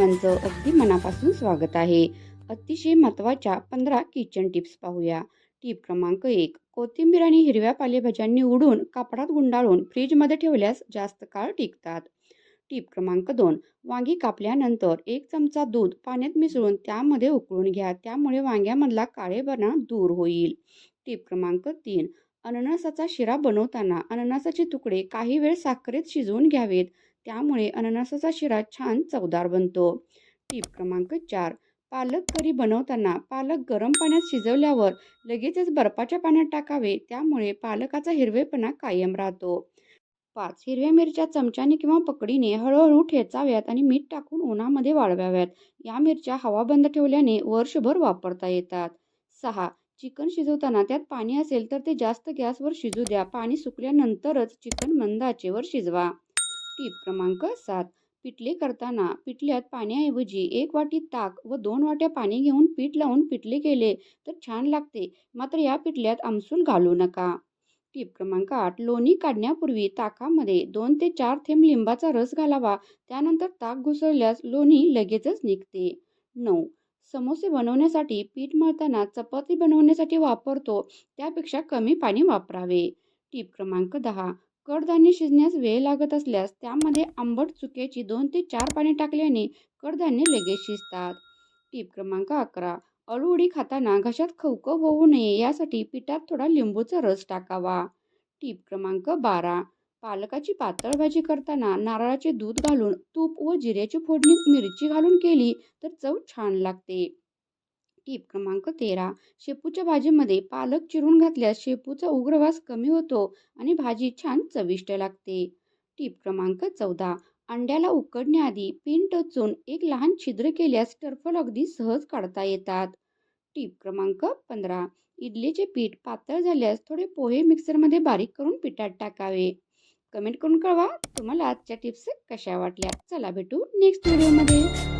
सगळ्यांचं अगदी मनापासून स्वागत आहे. अतिशय महत्त्वाच्या 15 किचन टिप्स पाहूया. टिप क्रमांक 1. कोथिंबीर आणि हिरव्या पालेभाज्या निवडून कापडात गुंडाळून फ्रीजमध्ये ठेवल्यास जास्त काळ टिकतात. टिप क्रमांक 2. वांगी कापल्यानंतर 1 चमचा दूध पाण्यात मिसळून त्यामध्ये उकळून घ्या. त्यामुळे वांग्यामधला काळेपणा दूर होईल. टिप क्रमांक 3. अननसाचा शिरा बनवताना अननसाचे तुकडे काही वेळ साखरेत शिजवून घ्यावेत. त्यामुळे अननसाचा शिरा छान चवदार बनतो. टिप क्रमांक 4. पालक करी बनवताना पालक गरम पाण्यात शिजवल्यावर लगेचच बर्फाच्या पाण्यात टाकावे. त्यामुळे पालकाचा हिरवेपणा कायम राहतो. 5. हिरव्या मिरच्या चमच्याने किंवा पकडीने हळूहळू ठेचाव्यात आणि मीठ टाकून उन्हामध्ये वाळवाव्यात. या मिरच्या हवाबंद ठेवल्याने वर्षभर वापरता येतात. 6. चिकन शिजवताना त्यात पाणी असेल तर ते जास्त गॅसवर शिजू द्या. पाणी सुकल्यानंतरच चिकन मंद आचेवर शिजवा. टिप क्रमांक 7. पिठले करताना पिठल्यात पाण्याऐवजी 1 वाटी ताक व 2 वाट्या पाणी घेऊन पीठ लावून पिठले केले तर छान लागते. मात्र या पिठल्यात आमसूल घालू नका. टिप क्रमांक 8. लोणी काढण्यापूर्वी ताकामध्ये 2 ते 4 थेंब लिंबाचा रस घालावा. त्यानंतर ताक घुसळल्यास लोणी लगेचच निघते. 9. समोसे बनवण्यासाठी पीठ मळताना चपाती बनवण्यासाठी वापरतो त्यापेक्षा कमी पाणी वापरावे. टिप क्रमांक 10. कडधान्य शिजण्यास वेळ लागत असल्यास त्यामध्ये आंबट चुक्याची 2 ते 4 पाने टाकल्याने कडधान्य लगेच शिजतात. टिप क्रमांक 11. अळूवडी खाताना घशात खवखव होऊ नये यासाठी पिठात थोडा लिंबूचा रस टाकावा. टिप क्रमांक 12. पालकाची पातळ भाजी करताना नारळाचे दूध घालून तूप व जिऱ्याची फोडणी मिरची घालून केली तर चव छान लागते. टिप क्रमांक 13. शेपूच्या भाजीमध्ये पालक चिरून घातल्यास शेपूचा उग्रवास कमी होतो आणि भाजी छान चविष्ट लागते. टिप क्रमांक 14. अंड्याला उकडण्याआधी पिन टोचून एक लहान छिद्र केल्यास टरफल अगदी सहज काढता येतात. टिप क्रमांक 15. इडलीचे पीठ पातळ झाल्यास थोडे पोहे मिक्सरमध्ये बारीक करून पिठात टाकावे. कमेंट करून कळवा तुम्हाला आजच्या टिप्स कशा वाटल्या. चला भेटू नेक्स्ट व्हिडिओमध्ये.